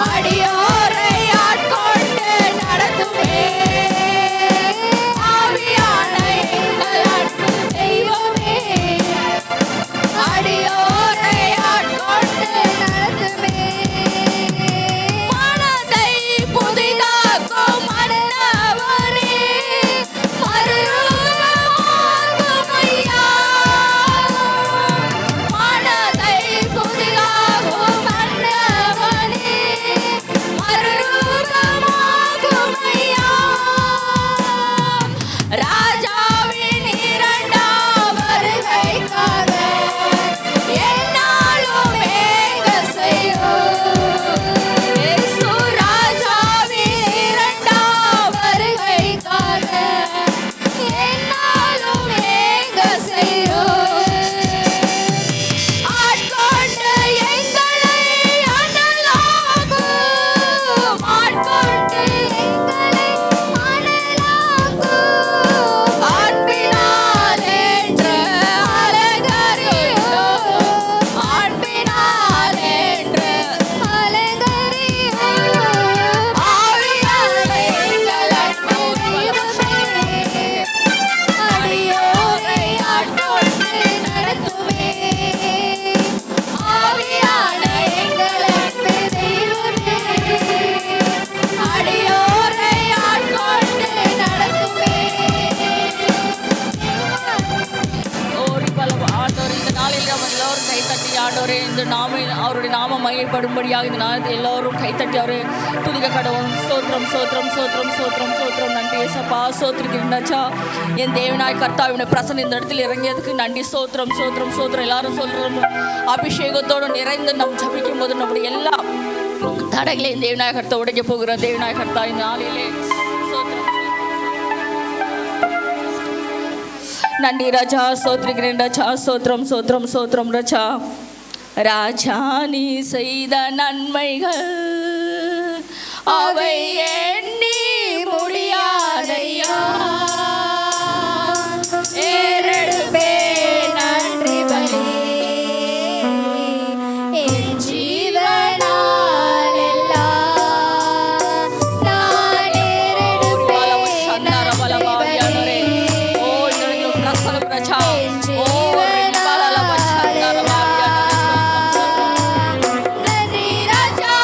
அடியோரை ஆட்கொண்டு நடத்துமே. ஆவியான எங்கள் அன்பு தெய்வமே, அடியோரை ஆட்கொண்டு நடத்துமே. மனதை புதிதாக்கும் மன்னவரே, மறுரூபமாகும் ஐயா. மனதை புதிதாக்கும் மன்னவரே, மறுரூபமாகும் ஐயா. ராஜாவின் இரண்டாம் வருகைக்காக என்னாலும் ஏங்க செய்யும். இயேசு ராஜாவின் இரண்டாம் வருகைக்காக என்னாலும் ஏங்க செய்யும். ஆட்கொண்டு எங்களை அனலாக்கும், ஆட்கொண்டு எங்களை அனலாக்கும். அன்பினால் என்று அலங்கரியும், அன்பினால் என்று அலங்கரியும். ஆவியான எங்கள் அன்பு தெய்வமே, அடியோரை ஆட்கொண்டு நடத்துமே. ஆவியான எங்கள் அன்பு தெய்வமே, அடியோரை ஆட்கொண்டு நடத்துமே. ஆண்டவர் இந்த நாளில் நம்ம எல்லோரும் கைத்தட்டி ஆண்டவரே இந்த அவருடைய நாமம் மையப்படும்படியாக இந்த நாளத்தில் எல்லோரும் கைத்தட்டி அவரை துதிக்க கடவுள். சோத்திரம் சோத்திரம் சோத்திரம் சோத்திரம் சோத்திரம். நன்றி ஏசப்பா, சோத்திரிக்கிறா என் தேவனாய் கர்த்தாவினுடைய பிரசன்னம் இந்த இடத்தில் இறங்கியதுக்கு நன்றி. சோத்திரம் சோத்திரம் சோத்திரம். எல்லாரும் சொல்றோம் அபிஷேகத்தோடு நிறைந்து நம் ஜபிக்கும் போது நம்முடைய எல்லா தடைகளையும் தேவனாய் கர்த்தா உடைக்க போகிற தேவனாய் கர்த்தா இந்த நாளிலே சோத்திரம். நன்றி ராஜா, சோத்திரிக்கிறேன் ராஜா. சோத்திரம் சோத்திரம் சோத்திரம் ராஜா. ராஜா நீ செய்த நன்மைகள் அவை எண்ணி முடியாதையா. ஏறெடுப்பே நன்றி பலி என் ஜீவனால் எல்லாம் நான் ஏறெடுப்பே நன்றி பலி. நன்றி ராஜா,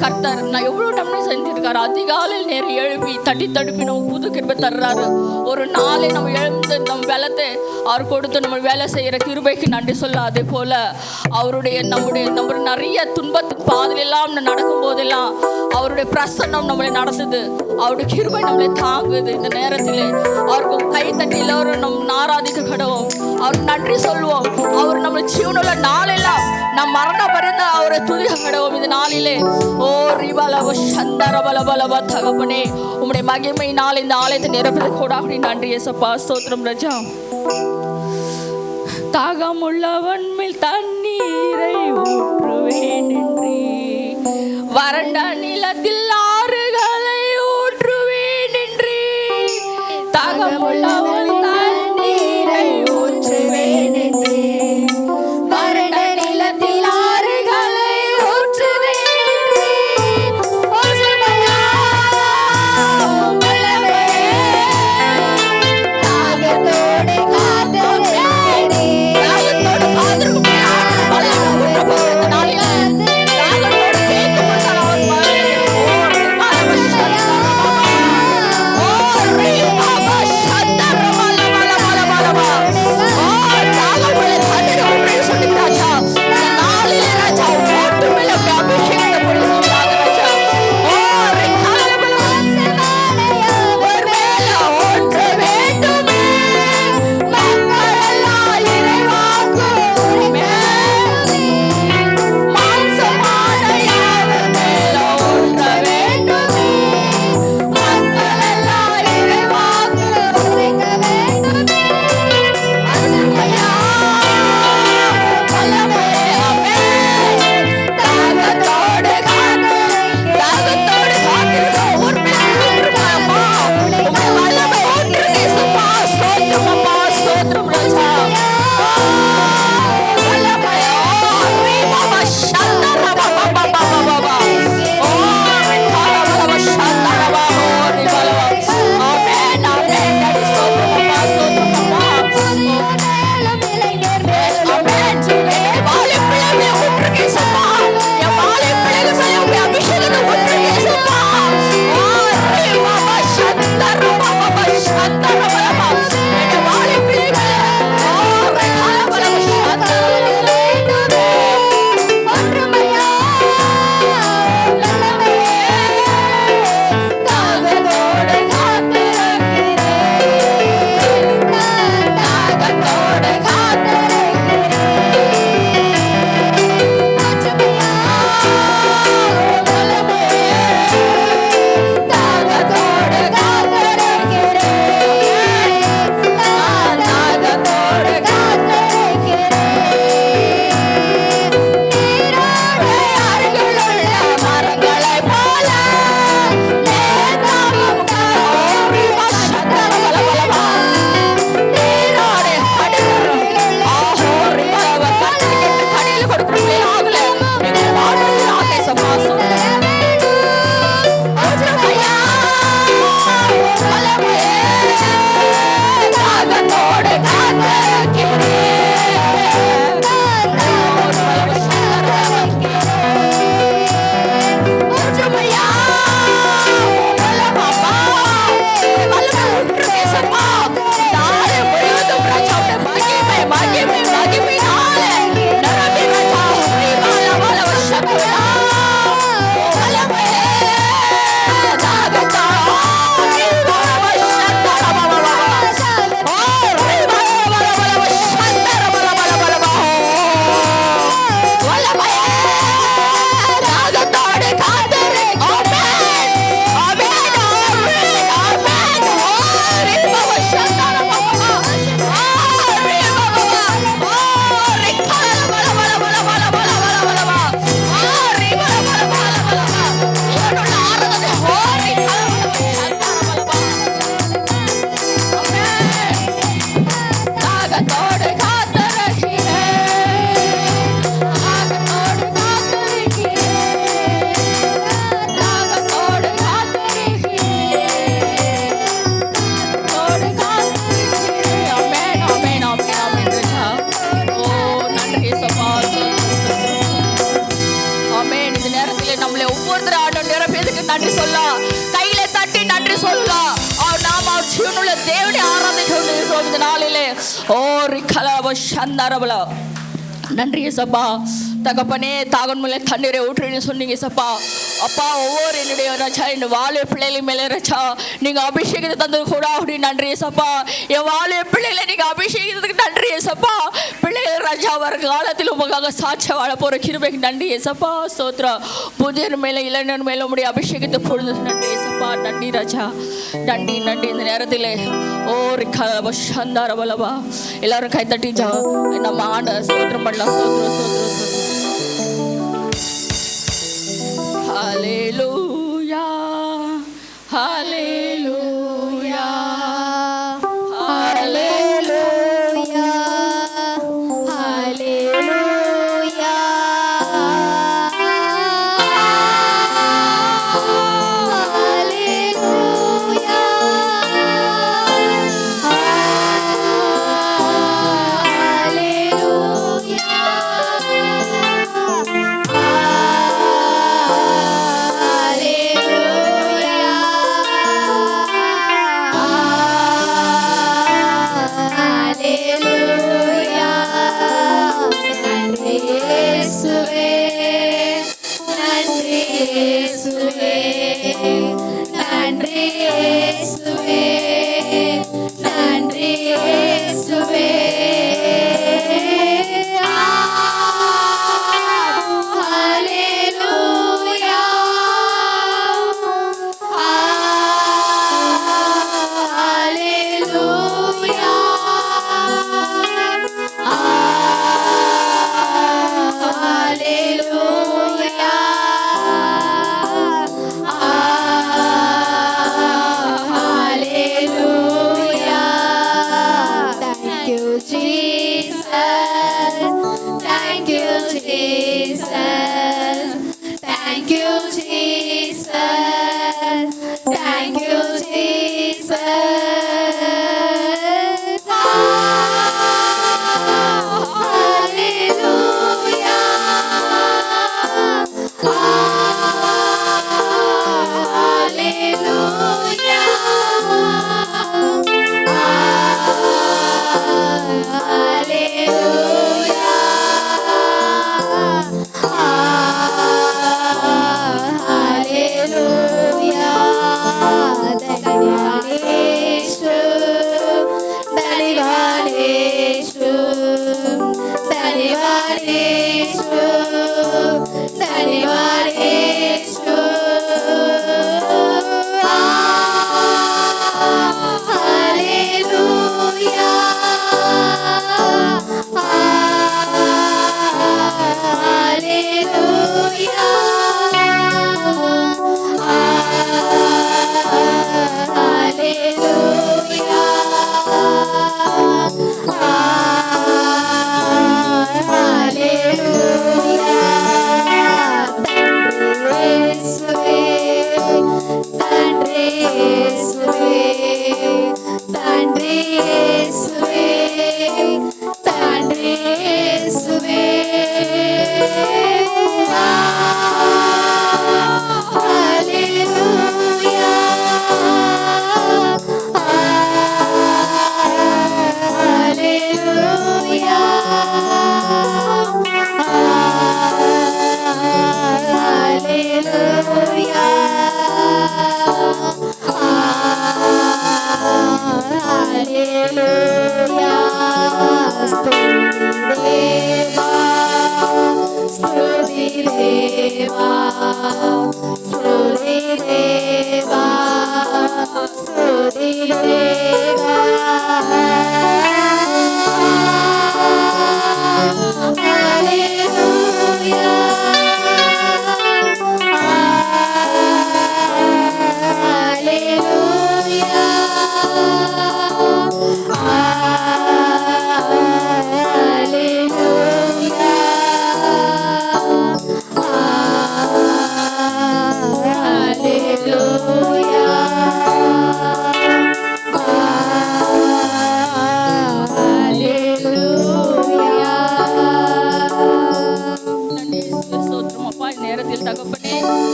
கர்த்தர் நான் எவ்வளோ நன்மை செஞ்சிருக்காரு. அதிகாலையில் நேரம் எழுப்பி தடுப்பி நம்ம புது கிருபை தர்றாரு. ஒரு நாளை நம்ம எழுந்து நம்ம வேலத்தை அவர் கொடுத்து நம்ம வேலை செய்கிற கிருபைக்கு நன்றி சொல்ல. அதே போல் அவருடைய நம்ம நிறைய துன்பத்தின் பாதையெல்லாம் நடக்கும் போதெல்லாம் அவருடைய பிரசன்னம் நம்மளை நடத்துது. அவருடைய கிருபை நம்மளை தாங்குது. இந்த நேரத்தில் அவருக்கு கை தட்டி எல்லோரும் நம்ம ஆராதிக்க கடவோம். அவருக்கு நன்றி சொல்வோம். அவர் நம்ம ஜீவனுள்ள நாளெல்லாம் நம் மரண பரிந்த அவரை துதிக்க கடவோம். இந்த நாளிலே ஓ ரிபலவ சந்தரபலபலவ தகப்பனே, உம்முடைய மகிமை நாள் இந்த ஆலயத்தை நிரப்பது கூட நன்றி ஏசப்பா. ஸ்தோத்திரம் ராஜா. தாகமுள்ளவன் மேல் தண்ணீரை ஊற்றுவேன் என்று, வறண்ட நிலத்தில் ஆறுகளை ஊற்றுவேன் என்று, தாகமுள்ளவன் தண்ணீரை ஊற்றுவேன் என்று, வறண்ட நிலத்தில் ஆறுகளை ஊற்றுவேன் என்று, தாகத்தோடு நம்மளை ஒவ்வொருத்தரும் ஆண்டவர் நிரப்பியதுக்கு நன்றி சொல்லலாம். கையில தட்டி நன்றி சொல்லலாம். அவர் நாம் அவர் ஜீவனுள்ள தேவனை ஆராதிக்க கொண்டிருக்கிறோம் இந்த நாளிலே. ஓ ரிகலப சந்தரபல. நன்றி ஏசப்பா. தகப்பனே தாகன் மேலே தண்ணீரை ஊற்றுன்னு சொன்னீங்க ஏசப்பா. அப்பா ஒவ்வொரு என்னுடைய ரச்சா என் வாலிய பிள்ளைகள் மேலே ரச்சா நீங்கள் அபிஷேகத்தை தந்தது கூட அப்படி நன்றி ஏசப்பா. என் வாலிய பிள்ளைகளை நீங்கள் அபிஷேகத்துக்கு நன்றி ஏசப்பா. பிள்ளைகள் ராஜா வர காலத்தில் உங்களுக்காக சாட்சியாக வாழ போகிற கிருபைக்கு நன்றி ஏசப்பா. சோத்ரா புதியர் மேலே இளைஞர் மேலே உங்களுடைய அபிஷேகத்தை பொழுது நன்றி ஏசப்பா. நன்றி ராஜா, நன்றி நன்றி. இந்த நேரத்தில் ஓ ரிகலப சந்தரபலபா எல்லாரும் கைத்தட்டி நம்ம ஆண்ட சோத்திரம் பண்ணலாம். சோத்ரம் சோத்ரம் சோத்ரம். Hallelujah, hallelujah, hallelujah, hallelujah,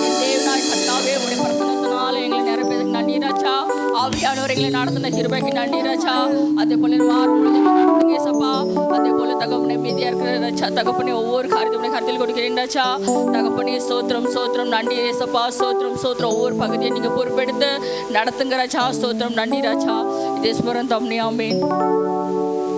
என் தேவனாய் கர்த்தாவே உடைய பிரசன்னத்தினால எங்களை நிரப்பியதுக்கு நன்றி ராஜா. ஆவியானவர் எங்களை நடத்தின கிருபைக்கு நன்றி ராஜா. அதே போல மாறும் ஏசப்பா. அதே போல தகப்பனே மீதியா இருக்கிற ராஜா தகப்பனே ஒவ்வொரு காரியத்தையும் கருத்தில் கொடுக்கிறேன் ராஜா. தகப்பனே ஸ்தோத்திரம் ஸ்தோத்திரம் நன்றி ஏசப்பா. ஸ்தோத்திரம் ஸ்தோத்திரம் ஒவ்வொரு பகுதியை நீங்க பொறுப்பெடுத்து நடத்துங்க ராஜா. ஸ்தோத்திரம் நன்றி ராஜா. இதே ஸ்மரன் தம்னே ஆமென்.